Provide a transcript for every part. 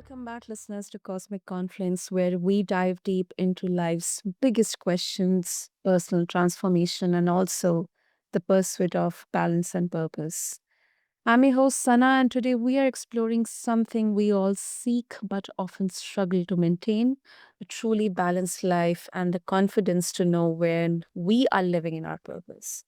Welcome back, listeners, to Cosmic Confluence, where we dive deep into life's biggest questions, personal transformation, and also the pursuit of balance and purpose. I'm your host, Sana, and today we are exploring something we all seek but often struggle to maintain: a truly balanced life and the confidence to know when we are living in our purpose.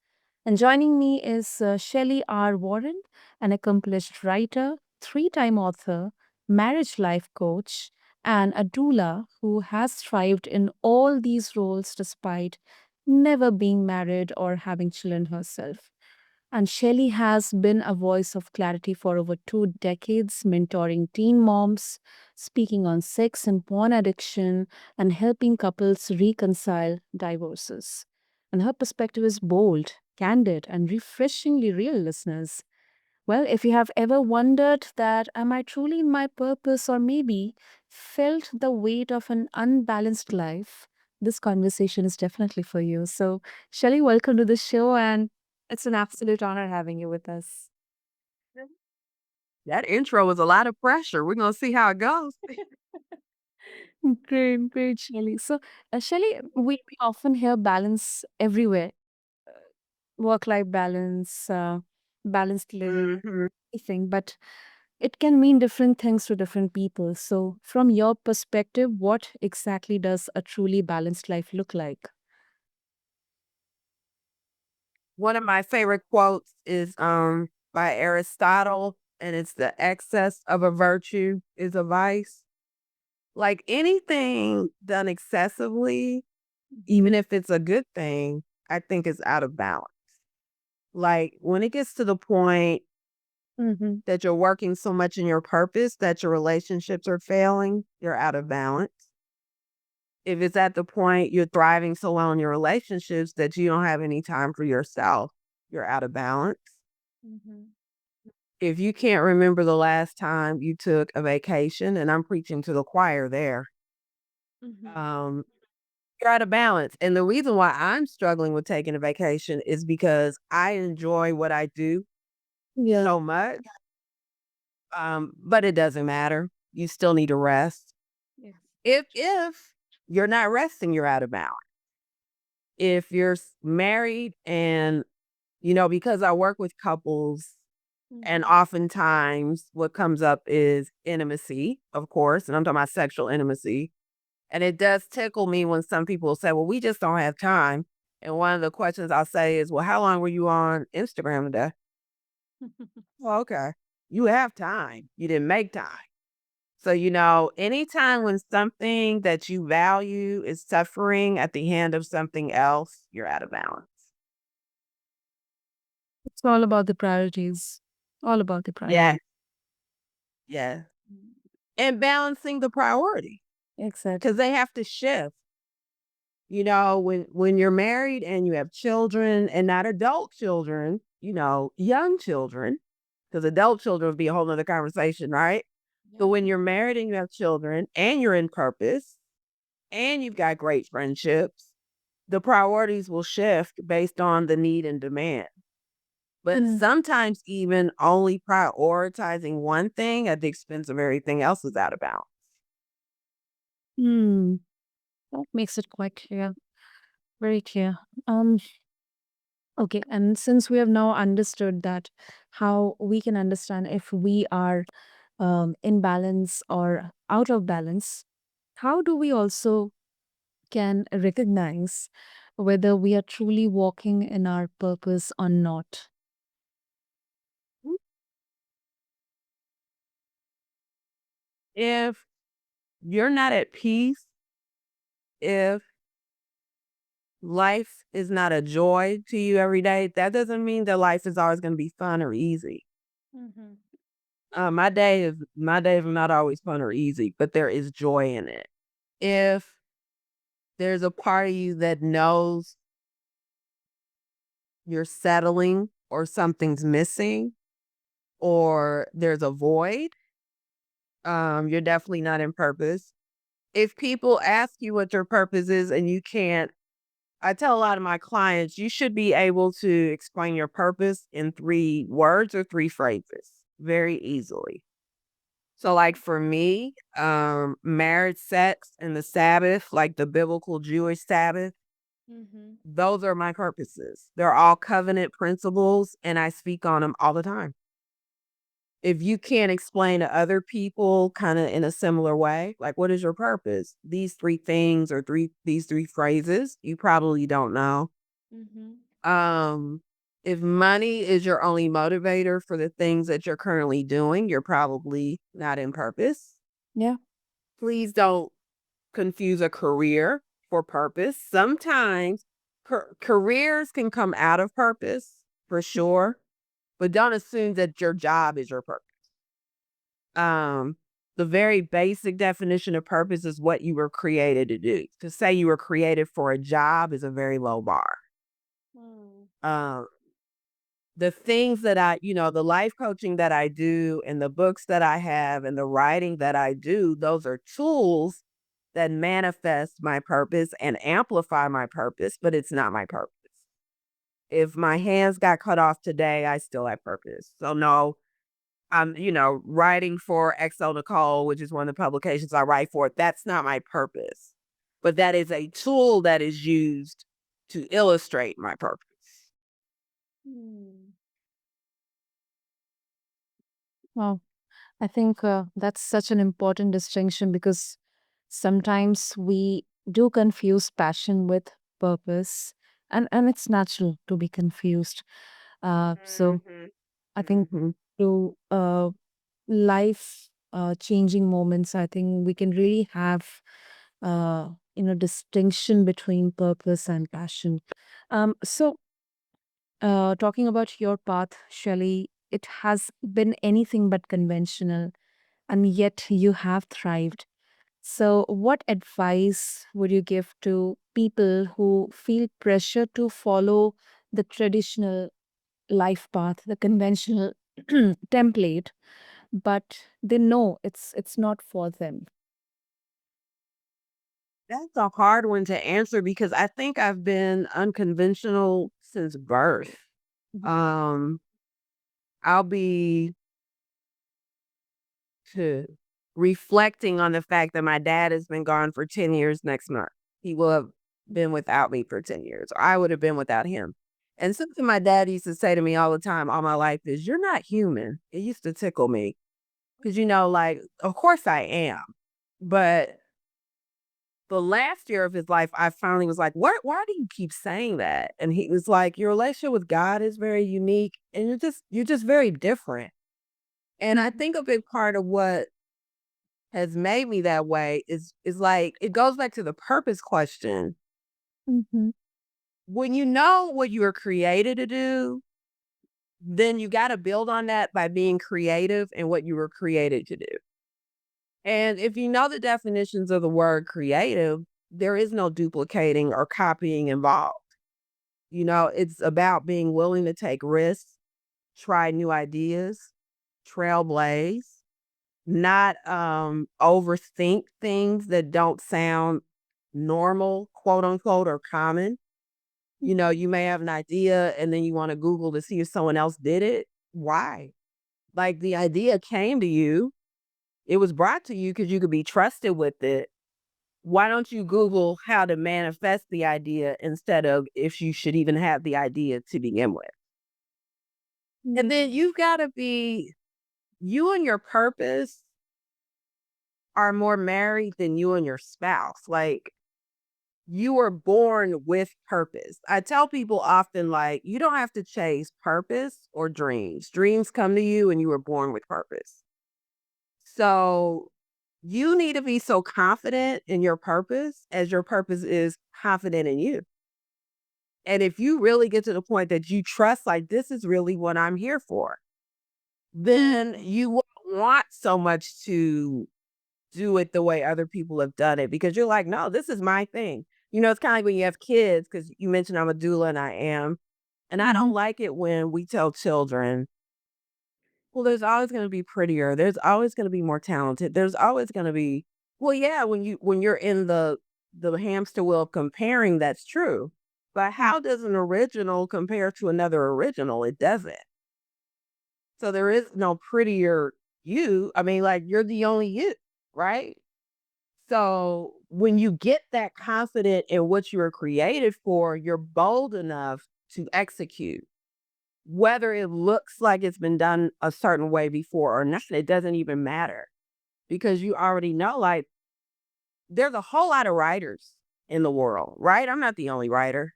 And joining me is Shelly R. Warren, an accomplished writer, three-time author, marriage life coach, and a doula who has thrived in all these roles despite never being married or having children herself. And Shelley has been a voice of clarity for over 2 decades, mentoring teen moms, speaking on sex and porn addiction, and helping couples reconcile divorces. And her perspective is bold, candid, and refreshingly real, listeners. Well, if you have ever wondered that, am I truly in my purpose, or maybe felt the weight of an unbalanced life, this conversation is definitely for you. So, Shelley, welcome to the show, and it's an absolute honor having you with us. That intro was a lot of pressure. We're gonna see how it goes. Great, great, Shelley. So, Shelley, we often hear balance everywhere, work life balance, balanced living, Mhm. anything, but it can mean different things to different people. So, from your perspective, what exactly does a truly balanced life look like? One of my favorite quotes is by Aristotle, and it's the excess of a virtue is a vice. Like anything done excessively, even if it's a good thing, I think is out of balance. Like when it gets to the point Mm-hmm. that you're working so much in your purpose that your relationships are failing, you're out of balance. If it's at the point you're thriving so well in your relationships that you don't have any time for yourself, you're out of balance. Mm-hmm. If you can't remember the last time you took a vacation, and I'm preaching to the choir there, Mm-hmm. um, you're out of balance. And the reason why I'm struggling with taking a vacation is because I enjoy what I do Yeah. so much, but it doesn't matter. You still need to rest. Yes. If you're not resting, you're out of balance. If you're married and because I work with couples and Mm-hmm. oftentimes what comes up is intimacy, of course, and I'm talking about sexual intimacy. And it does tickle me when some people say, well, we just don't have time. And one of the questions I'll say is, well, how long were you on Instagram today? Well, okay. You have time. You didn't make time. So, anytime when something that you value is suffering at the hand of something else, you're out of balance. It's all about the priorities. All about the Yeah. priorities. Yeah. And balancing the priority because Exactly. they have to shift. When you're married and you have children and not adult children, young children, because adult children would be a whole nother conversation, right? But Yeah. when you're married and you have children and you're in purpose and you've got great friendships, the priorities will shift based on the need and demand. But Mm. sometimes even only prioritizing one thing at the expense of everything else is out of balance. Hmm. That makes it quite clear. Very clear. Um, okay, and since we have now understood that, how we can understand if we are in balance or out of balance, how do we also can recognize whether we are truly walking in our purpose or not? If you're not at peace, if life is not a joy to you every day, that doesn't mean that life is always going to be fun or easy. Mm-hmm. My days are not always fun or easy, but there is joy in it. If there's a part of you that knows you're settling or something's missing or there's a void, you're definitely not in purpose. If people ask you what your purpose is and you can't, I tell a lot of my clients, you should be able to explain your purpose in 3 words or 3 phrases very easily. So, like, for me, marriage, sex, and the Sabbath, like the biblical Jewish Sabbath, Mhm. those are my purposes. They're all covenant principles, and I speak on them all the time. If you can't explain to other people kinda in a similar way, like, "What is your purpose?" These 3 things or these 3 phrases, you probably don't know. Mhm. Um, if money is your only motivator for the things that you're currently doing, you're probably not in purpose. Yeah. Please don't confuse a career for purpose. Sometimes careers can come out of purpose for sure, but don't assume that your job is your purpose. Um, the very basic definition of purpose is what you were created to do. To say you were created for a job is a very low bar. Mm. Um, the things that the life coaching that I do and the books that I have and the writing that I do, those are tools that manifest my purpose and amplify my purpose, but it's not my purpose. If my hands got cut off today, I still have purpose. So no, I'm, writing for XO Nicole, which is one of the publications I write for. That's not my purpose. But that is a tool that is used to illustrate my purpose. Mm. Wow. I think that's such an important distinction because sometimes we do confuse passion with purpose, and it's natural to be confused. So Mhm. I think Mhm. through life changing moments, I think we can really have distinction between purpose and passion. So talking about your path, Shelley, it has been anything but conventional, and yet you have thrived. So, what advice would you give to people who feel pressure to follow the traditional life path, the conventional template, but they know it's not for them? That's a hard one to answer because I think I've been unconventional since birth. Mhm. Um, I'll be to reflecting on the fact that my dad has been gone for 10 years next month. He will have been without me for 10 years, or I would have been without him. And something my dad used to say to me all the time, all my life, is, "You're not human." It used to tickle me because, like, of course I am. But the last year of his life, I finally was like, why do you keep saying that? And he was like, "Your relationship with God is very unique and you're just very different." And I think a big part of what has made me that way is like it goes back to the purpose question. Mhm. When you know what you were created to do, then you got to build on that by being creative in what you were created to do. And if you know the definitions of the word creative, there is no duplicating or copying involved. It's about being willing to take risks, try new ideas, trailblaze, not overthink things that don't sound normal, quote unquote, or common. You may have an idea and then you want to Google to see if someone else did it. Why? Like the idea came to you, it was brought to you because you could be trusted with it. Why don't you Google how to manifest the idea instead of if you should even have the idea to begin with? And then Mhm. you've got to be, you and your purpose are more married than you and your spouse. Like, you were born with purpose. I tell people often, like, you don't have to chase purpose or dreams. Dreams come to you and you were born with purpose. So you need to be so confident in your purpose as your purpose is confident in you. And if you really get to the point that you trust, like, this is really what I'm here for, then you won't want so much to do it the way other people have done it because you're like, no, this is my thing. It's kind of like when you have kids, because you mentioned I'm a doula and I am. And I don't Mhm. like it when we tell children, well, there's always going to be prettier. There's always going to be more talented. There's always going to be, well, yeah, when you're in the hamster wheel of comparing, that's true. But how does an original compare to another original? It doesn't. So there is no prettier you. I mean, like, you're the only you, right? So when you get that confident in what you were created for, you're bold enough to execute. Whether it looks like it's been done a certain way before or not, it doesn't even matter because you already know, like, there's a whole lot of writers in the world, right? I'm not the only writer,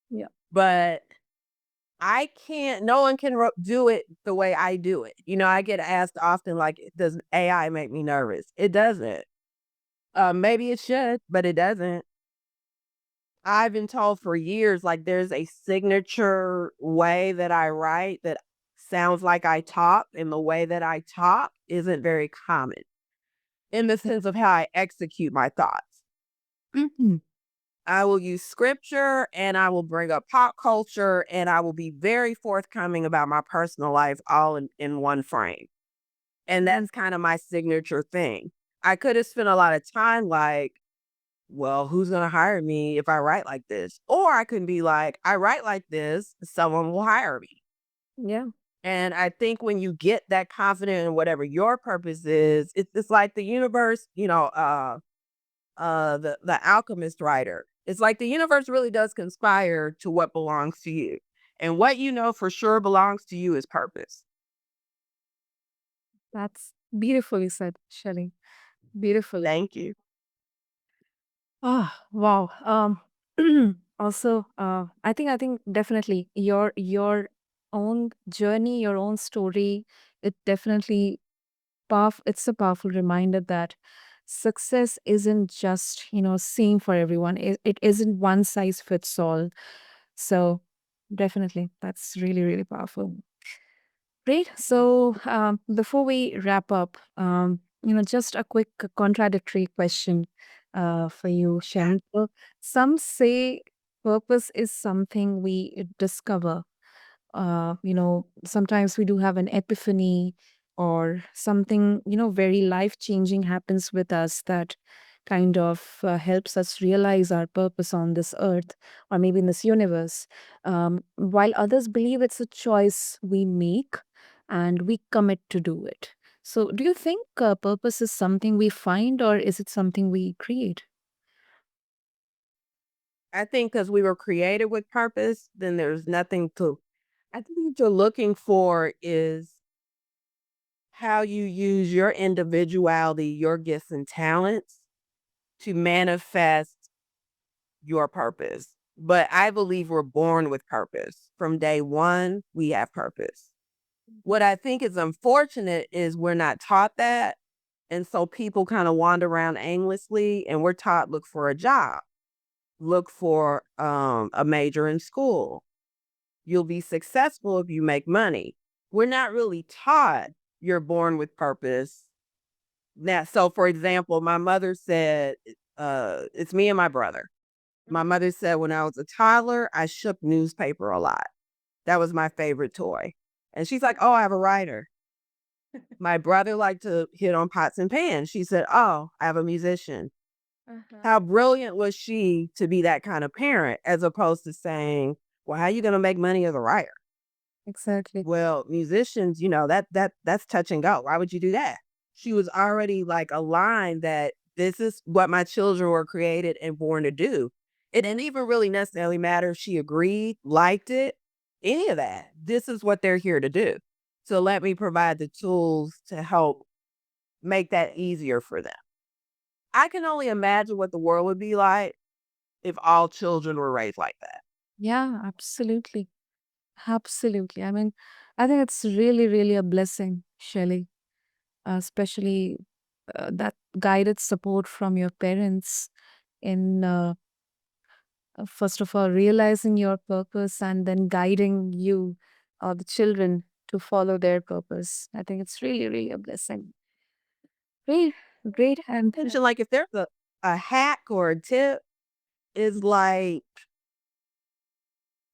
Yeah. but I can't, no one can do it the way I do it. I get asked often, like, does AI make me nervous? It doesn't. Maybe it should, but it doesn't. I've been told for years, like, there's a signature way that I write that sounds like I talk, and the way that I talk isn't very common in the sense of how I execute my thoughts. Mhm. I will use scripture and I will bring up pop culture and I will be very forthcoming about my personal life all in one frame. And that's kind of my signature thing. I could have spent a lot of time like, well, who's going to hire me if I write like this? Or I can be like, I write like this, someone will hire me. Yeah. And I think when you get that confident in whatever your purpose is, it's like the universe, the alchemist writer. It's like the universe really does conspire to what belongs to you. And what you know for sure belongs to you is purpose. That's beautifully said, Shelley. Beautifully. Thank you. Ah, wow. Also, I think definitely your own journey, your own story, it definitely it's a powerful reminder that success isn't just, same for everyone. It isn't one size fits all. So definitely that's really, really powerful. Great. So before we wrap up, just a quick contradictory question for you, Sharon. So, some say purpose is something we discover. Sometimes we do have an epiphany or something, very life changing happens with us that kind of helps us realize our purpose on this earth or maybe in this universe. While others believe it's a choice we make and we commit to do it. So, do you think purpose is something we find or is it something we create? I think because we were created with purpose, then there's nothing to. I think what you're looking for is how you use your individuality, your gifts and talents to manifest your purpose. But I believe we're born with purpose. From day one, we have purpose. What I think is unfortunate is we're not taught that. And so people kind of wander around aimlessly and we're taught look for a job, look for a major in school. You'll be successful if you make money. We're not really taught you're born with purpose. Now, so for example, my mother said, it's me and my brother. My mother said when I was a toddler, I shook newspaper a lot. That was my favorite toy. And she's like, oh, I have a writer. My brother liked to hit on pots and pans. She said, oh, I have a musician. Uh-huh. How brilliant was she to be that kind of parent as opposed to saying, well, how are you going to make money as a writer? Exactly. Well, musicians, that's touch and go. Why would you do that? She was already like aligned that this is what my children were created and born to do. It didn't even really necessarily matter if she agreed, liked it, any of that. This is what they're here to do. So let me provide the tools to help make that easier for them. I can only imagine what the world would be like if all children were raised like that. Yeah, absolutely. Absolutely. I mean, I think it's really, really a blessing, Shelley, especially that guided support from your parents in, first of all, realizing your purpose and then guiding you or the children to follow their purpose. I think it's really, really a blessing. Great, great. And Attention, like if there's a hack or a tip, is like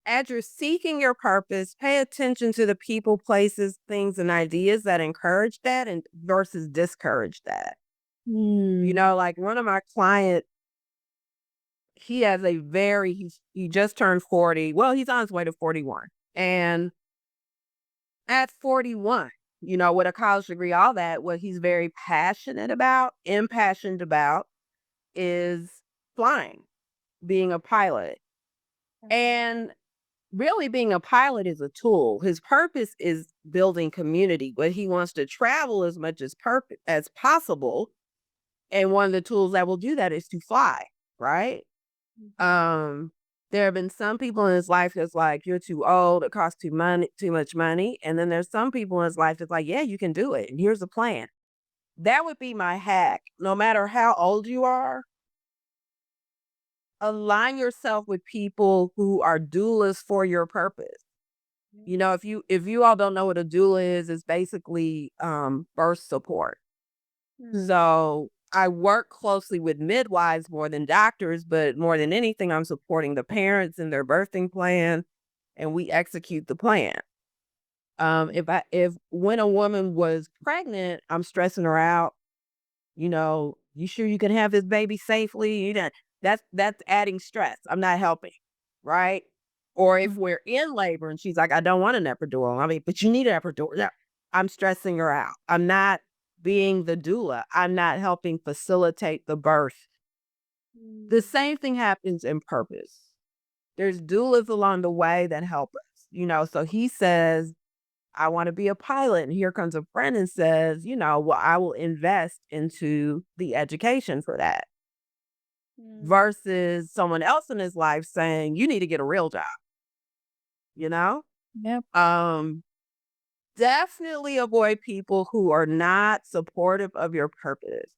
as you're seeking your purpose, pay attention to the people, places, things, and ideas that encourage that and versus discourage that. Hmm. Like one of my clients, he has a he just turned 40. Well, he's on his way to 41. And at 41. with a college degree, all that, what he's very passionate about, impassioned about is flying, being a pilot. And really being a pilot is a tool. His purpose is building community, but he wants to travel as much as possible. And one of the tools that will do that is to fly, right? Um, there have been some people in his life that's like, you're too old, it costs too much money. And then there's some people in his life that's like, yeah, you can do it. And here's a plan. That would be my hack. No matter how old you are, align yourself with people who are doulas for your purpose. If you all don't know what a doula is, it's basically birth support. So I work closely with midwives more than doctors, but more than anything, I'm supporting the parents in their birthing plan, and we execute the plan. If when a woman was pregnant, I'm stressing her out. You sure you can have this baby safely? That's adding stress. I'm not helping, right? Or if we're in labor and she's like, I don't want an epidural. I mean, but you need an epidural. Yeah. I'm stressing her out. I'm not being the doula. I'm not helping facilitate the birth. The same thing happens in purpose. There's doulas along the way that help us. So he says, I want to be a pilot. And here comes a friend and says, well, I will invest into the education for that versus someone else in his life saying, you need to get a real job, you know? Yep. Um, Definitely avoid people who are not supportive of your purpose.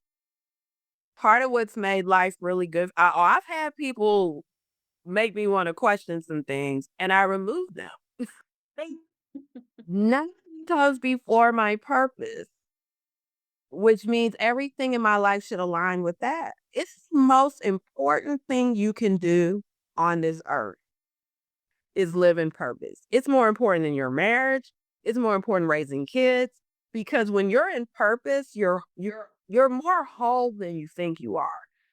Part of what's made life really good, I've had people make me want to question some things and I remove them. They none comes before my purpose, which means everything in my life should align with that. It's the most important thing you can do on this earth is live in purpose. It's more important than your marriage. It's more important raising kids because when you're in purpose, you're more whole than you think you are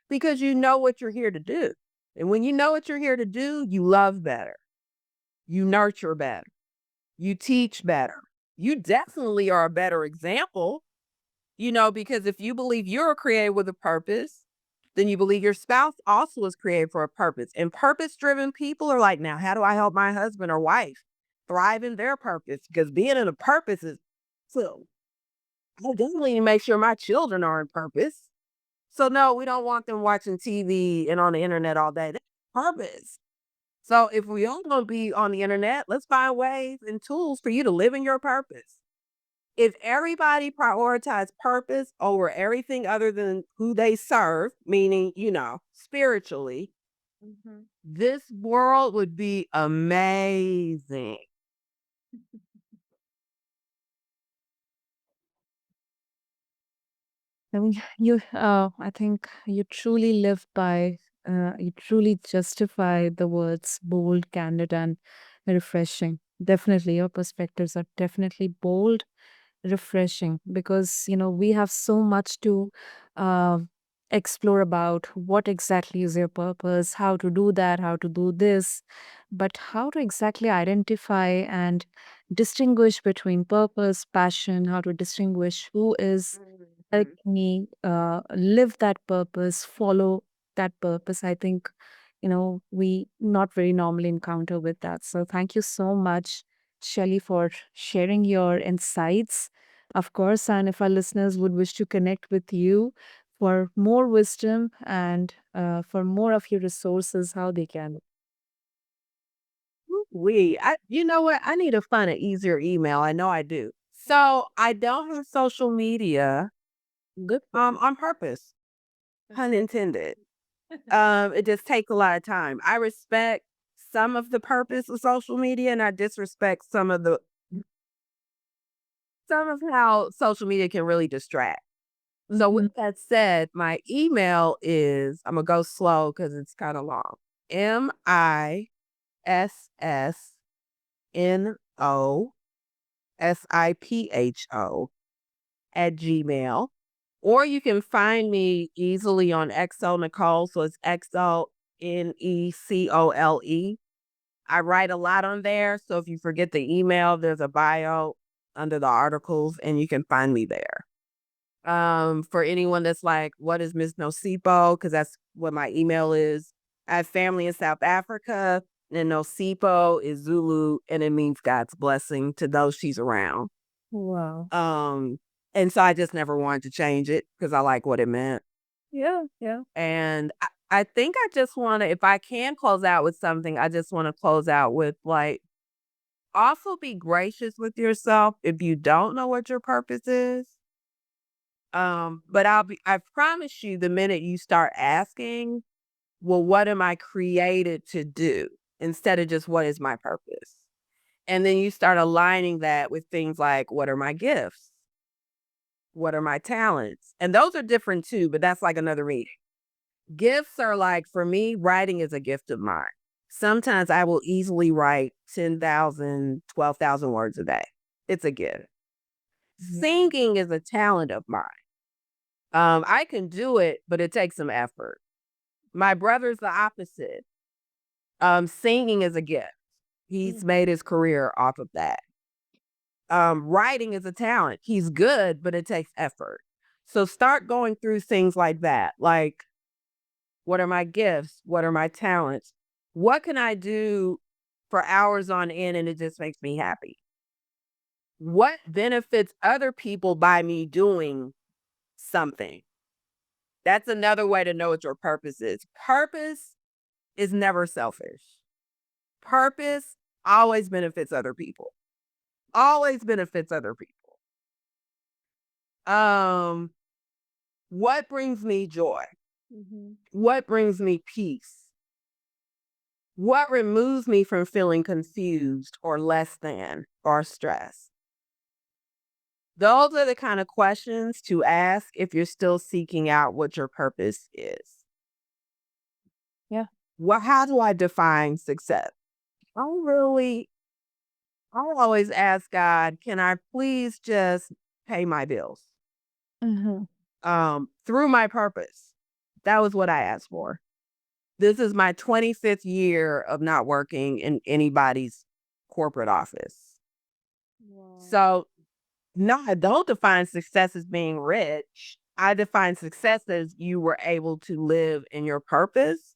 because you know what you're here to do. And when you know what you're here to do, you love better. You nurture better. You teach better. You definitely are a better example. Because if you believe you're created with a purpose, then you believe your spouse also is created for a purpose. And purpose driven people are like, now, how do I help my husband or wife thrive in their purpose? Because being in a purpose is so I definitely need to make sure my children are in purpose. So no, we don't want them watching TV and on the internet all day. That's purpose. So if we all gonna be on the internet, let's find ways and tools for you to live in your purpose. If everybody prioritized purpose over everything other than who they serve, meaning, spiritually, this world would be amazing. I mean, I think you truly live by, you truly justify the words bold, candid, and refreshing. Definitely, your perspectives are definitely bold, refreshing because, we have so much to uh, explore about what exactly is your purpose, how to do that, how to do this, but how to exactly identify and distinguish between purpose, passion, how to distinguish who is help Mhm. me live that purpose, follow that purpose. I think, we not very normally encounter with that. So thank you so much, Shelly, for sharing your insights. Of course, and if our listeners would wish to connect with you for more wisdom and for more of your resources, how they can. You know what? I need to find an easier email. I know I do. So I don't have social media, Good. on purpose, pun intended. It just takes a lot of time. I respect some of the purpose of social media and I disrespect some of how social media can really distract. So with Mhm. that said, my email is I'm gonna go slow because it's kind of long. MISSNOSIPHO at Gmail. Or you can find me easily on XO Nicole. So it's XONECOLE. I write a lot on there. So if you forget the email, there's a bio. under the articles, and you can find me there. For anyone that's like, what is Miss Nosipo? Because that's what my email is. I have family in South Africa, and Nosipo is Zulu, and it means God's blessing to those she's around. Wow. Um, and so I just never wanted to change it because I like what it meant. Yeah, yeah. And I think I just want to, if I can close out with something, I just want to close out with like, also be gracious with yourself if you don't know what your purpose is. But I promise you, the minute you start asking, well, what am I created to do? Instead of just what is my purpose? And then you start aligning that with things like, what are my gifts? What are my talents? And those are different too, but that's like another meeting. Gifts are like, for me, writing is a gift of mine. Sometimes I will easily write 10,000, 12,000 words a day. It's a gift. Yeah. Singing is a talent of mine. I can do it, but it takes some effort. My brother's the opposite. Singing is a gift. He's Mhm. made his career off of that. Writing is a talent. He's good, but it takes effort. So start going through things like that. Like, what are my gifts? What are my talents? What can I do for hours on end and it just makes me happy? What benefits other people by me doing something? That's another way to know what your purpose is. Purpose is never selfish. Purpose always benefits other people. Always benefits other people. Um, what brings me joy? Mhm. What brings me peace? What removes me from feeling confused or less than or stressed? Those are the kind of questions to ask if you're still seeking out what your purpose is. Yeah. Well, how do I define success? I really, I'll always ask God, can I please just pay my bills? Mhm. Through my purpose. That was what I asked for. This is my 25th year of not working in anybody's corporate office. Wow. So, no, I don't define success as being rich. I define success as you were able to live in your purpose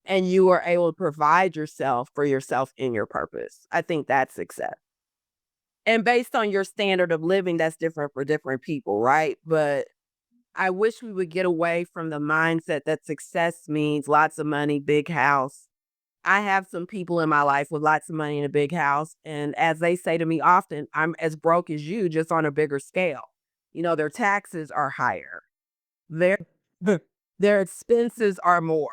and you were able to provide yourself for yourself in your purpose. I think that's success. And based on your standard of living, that's different for different people, right? But I wish we would get away from the mindset that success means lots of money, big house. I have some people in my life with lots of money in a big house. And as they say to me often, I'm as broke as you, just on a bigger scale. You know, their taxes are higher. Their their expenses are more.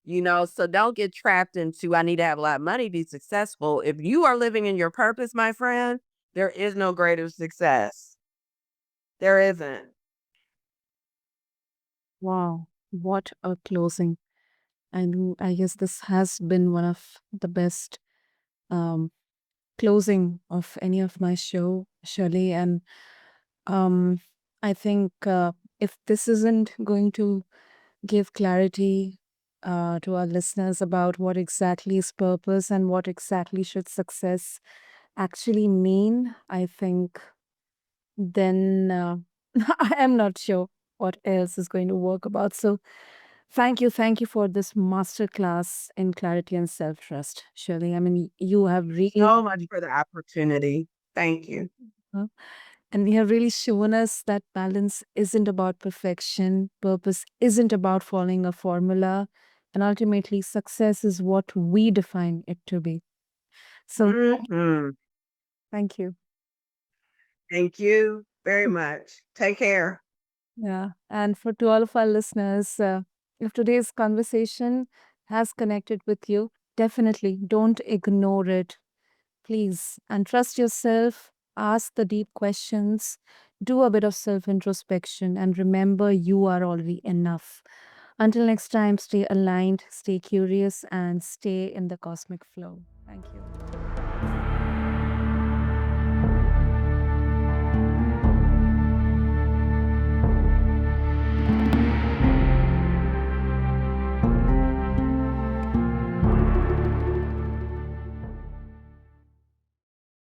You know, so don't get trapped into I need to have a lot of money to be successful. If you are living in your purpose, my friend, there is no greater success. There isn't. Wow. What a closing. And I guess this has been one of the best um, closing of any of my show, Shirley. And um, I think if this isn't going to give clarity to our listeners about what exactly is purpose and what exactly should success actually mean, I think then I am not sure what else is going to work about. So thank you for this masterclass in clarity and self trust, Shirley. I mean, you have really So much for the opportunity. Thank you. uh, and you have really shown us that balance isn't about perfection, purpose isn't about following a formula, and ultimately, success is what we define it to be. So, Mhm. thank you. Thank you very much. Take care. Yeah. And for to all of our listeners, if today's conversation has connected with you, definitely don't ignore it, please. And trust yourself, ask the deep questions, do a bit of self introspection, and remember you are already enough. Until next time, stay aligned, stay curious, and stay in the cosmic flow. Thank you.